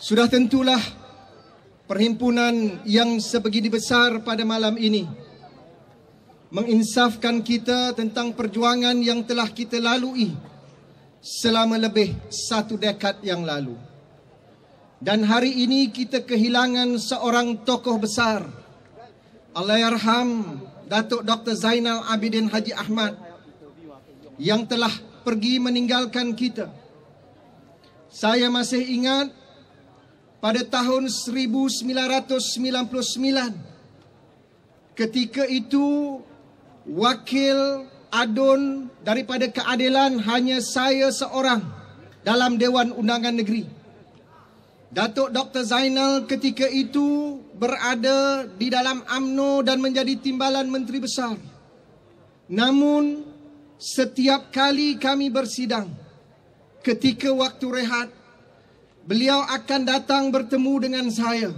Sudah tentulah perhimpunan yang sebegini besar pada malam ini menginsafkan kita tentang perjuangan yang telah kita lalui selama lebih 1 dekad yang lalu. Dan hari ini kita kehilangan seorang tokoh besar, Allahyarham Datuk Dr. Zainal Abidin Haji Ahmad, yang telah pergi meninggalkan kita. Saya masih ingat pada tahun 1999, ketika itu wakil adun daripada keadilan hanya saya seorang dalam Dewan Undangan Negeri. Datuk Dr. Zainal ketika itu berada di dalam UMNO dan menjadi timbalan Menteri Besar. Namun setiap kali kami bersidang, ketika waktu rehat, beliau akan datang bertemu dengan saya.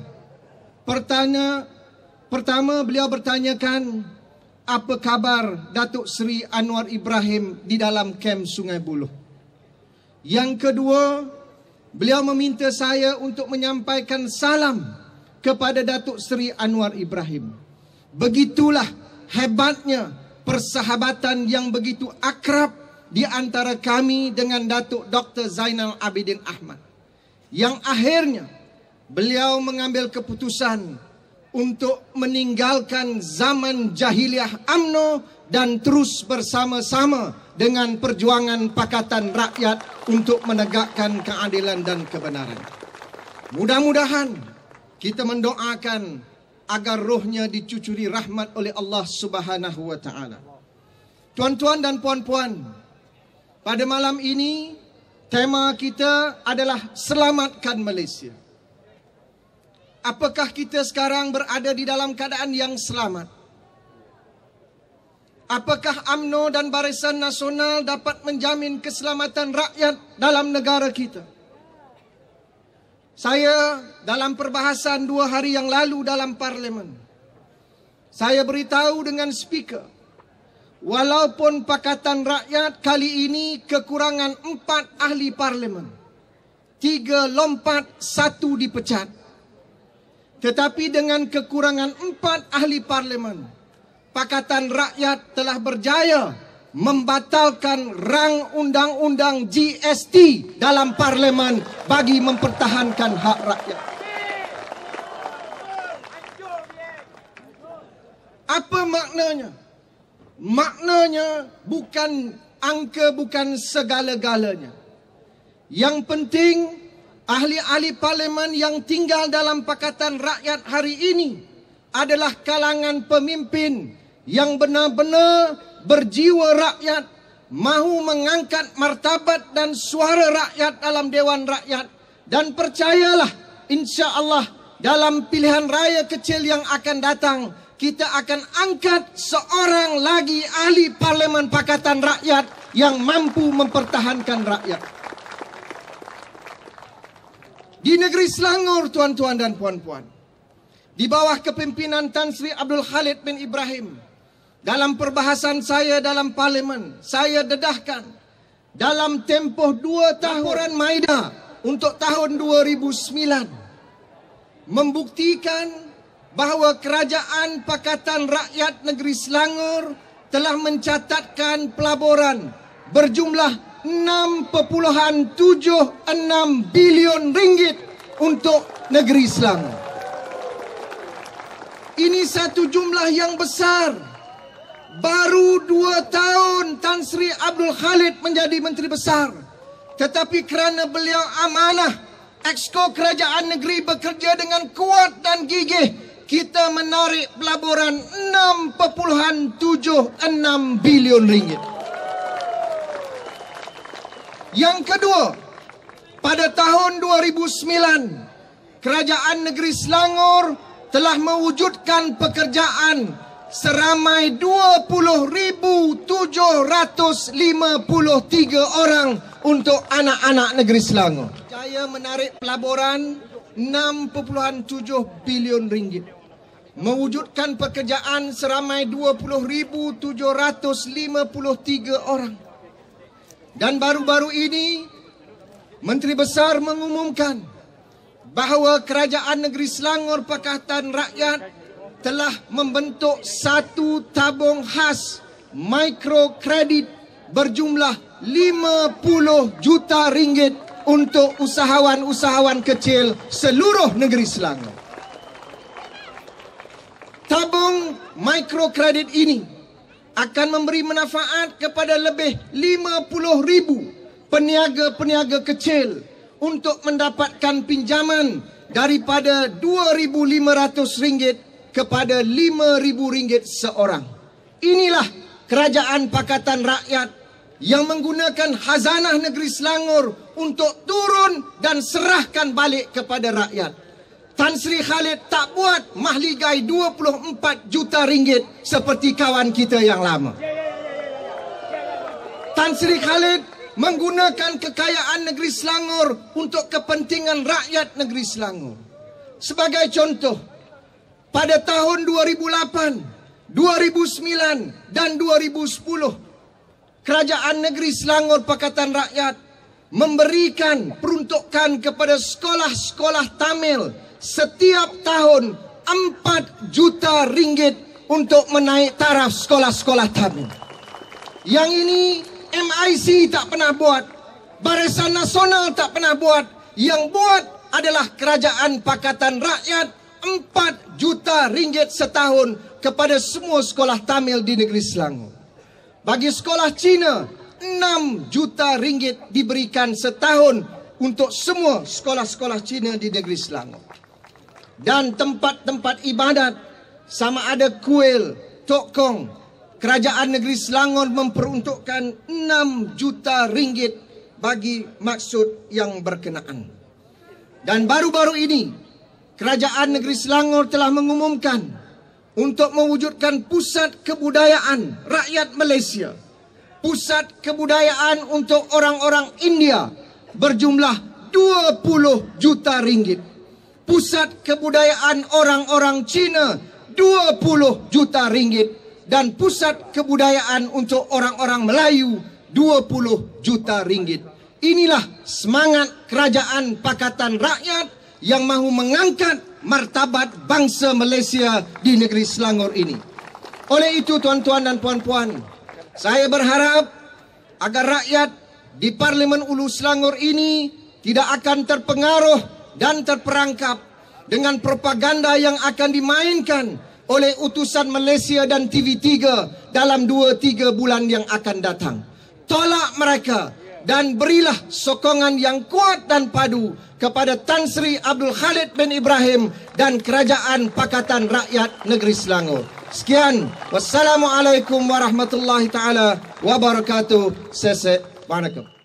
Pertama beliau bertanyakan, apa kabar Datuk Seri Anwar Ibrahim di dalam kem Sungai Buloh. Yang kedua, beliau meminta saya untuk menyampaikan salam kepada Datuk Seri Anwar Ibrahim. Begitulah hebatnya persahabatan yang begitu akrab di antara kami dengan Datuk Dr. Zainal Abidin Ahmad, yang akhirnya beliau mengambil keputusan untuk meninggalkan zaman jahiliah UMNO dan terus bersama-sama dengan perjuangan Pakatan Rakyat untuk menegakkan keadilan dan kebenaran. Mudah-mudahan kita mendoakan agar rohnya dicucuri rahmat oleh Allah Subhanahu wa taala. Tuan-tuan dan puan-puan, pada malam ini tema kita adalah selamatkan Malaysia. Apakah kita sekarang berada di dalam keadaan yang selamat? Apakah UMNO dan Barisan Nasional dapat menjamin keselamatan rakyat dalam negara kita? Saya dalam perbahasan 2 hari yang lalu dalam parlimen, saya beritahu dengan speaker, walaupun Pakatan Rakyat kali ini kekurangan 4 ahli parlimen, 3 lompat, 1 dipecat. Tetapi dengan kekurangan 4 ahli parlimen, Pakatan Rakyat telah berjaya membatalkan rang undang-undang GST dalam parlimen bagi mempertahankan hak rakyat. Apa maknanya? Maknanya bukan angka, bukan segala-galanya. Yang penting ahli-ahli parlimen yang tinggal dalam Pakatan Rakyat hari ini adalah kalangan pemimpin yang benar-benar berjiwa rakyat, mahu mengangkat martabat dan suara rakyat dalam Dewan Rakyat. Dan percayalah, insya-Allah dalam pilihan raya kecil yang akan datang, kita akan angkat seorang lagi ahli parlimen Pakatan Rakyat yang mampu mempertahankan rakyat. Di negeri Selangor, tuan-tuan dan puan-puan, di bawah kepimpinan Tan Sri Abdul Khalid bin Ibrahim, dalam perbahasan saya dalam parlimen, saya dedahkan dalam tempoh 2 tahun laporan Maida untuk tahun 2009 membuktikan bahawa Kerajaan Pakatan Rakyat Negeri Selangor telah mencatatkan pelaburan berjumlah 6.76 bilion ringgit untuk negeri Selangor. Ini satu jumlah yang besar. Baru 2 tahun Tan Sri Abdul Khalid menjadi Menteri Besar, tetapi kerana beliau amanah, Exco Kerajaan Negeri bekerja dengan kuat dan gigih, kita menarik pelaburan 6.76 bilion ringgit. Yang kedua, pada tahun 2009, Kerajaan Negeri Selangor telah mewujudkan pekerjaan seramai 20,753 orang untuk anak-anak negeri Selangor. Jaya menarik pelaburan 6.7 bilion ringgit. Mewujudkan pekerjaan seramai 20,753 orang. Dan baru-baru ini Menteri Besar mengumumkan bahawa Kerajaan Negeri Selangor Pakatan Rakyat telah membentuk satu tabung khas mikrokredit berjumlah 50 juta ringgit untuk usahawan-usahawan kecil seluruh negeri Selangor. Tabung mikrokredit ini akan memberi manfaat kepada lebih 50,000 peniaga-peniaga kecil untuk mendapatkan pinjaman daripada RM2,500 kepada RM5,000 seorang. Inilah Kerajaan Pakatan Rakyat yang menggunakan khazanah negeri Selangor untuk turun dan serahkan balik kepada rakyat. Tan Sri Khalid tak buat mahligai 24 juta ringgit seperti kawan kita yang lama. Tan Sri Khalid menggunakan kekayaan negeri Selangor untuk kepentingan rakyat negeri Selangor. Sebagai contoh, pada tahun 2008, 2009 dan 2010, Kerajaan Negeri Selangor Pakatan Rakyat memberikan peruntukan kepada sekolah-sekolah Tamil setiap tahun 4 juta ringgit untuk menaik taraf sekolah-sekolah Tamil. Yang ini MIC tak pernah buat, Barisan Nasional tak pernah buat. Yang buat adalah Kerajaan Pakatan Rakyat, 4 juta ringgit setahun kepada semua sekolah Tamil di negeri Selangor. Bagi sekolah Cina, 6 juta ringgit diberikan setahun untuk semua sekolah-sekolah Cina di negeri Selangor. Dan tempat-tempat ibadat sama ada kuil, Tok Kong, Kerajaan Negeri Selangor memperuntukkan 6 juta ringgit bagi maksud yang berkenaan. Dan baru-baru ini, Kerajaan Negeri Selangor telah mengumumkan untuk mewujudkan pusat kebudayaan rakyat Malaysia, pusat kebudayaan untuk orang-orang India berjumlah 20 juta ringgit, pusat kebudayaan orang-orang Cina 20 juta ringgit, dan pusat kebudayaan untuk orang-orang Melayu 20 juta ringgit. Inilah semangat Kerajaan Pakatan Rakyat yang mahu mengangkat martabat bangsa Malaysia di negeri Selangor ini. Oleh itu, tuan-tuan dan puan-puan, saya berharap agar rakyat di Parlimen Ulu Selangor ini tidak akan terpengaruh dan terperangkap dengan propaganda yang akan dimainkan oleh utusan Malaysia dan TV3 dalam 2-3 bulan yang akan datang. Tolak mereka dan berilah sokongan yang kuat dan padu kepada Tan Sri Abdul Khalid bin Ibrahim dan Kerajaan Pakatan Rakyat Negeri Selangor. Sekian. Wassalamualaikum warahmatullahi taala wabarakatuh. Sese. Waalaikumsalam.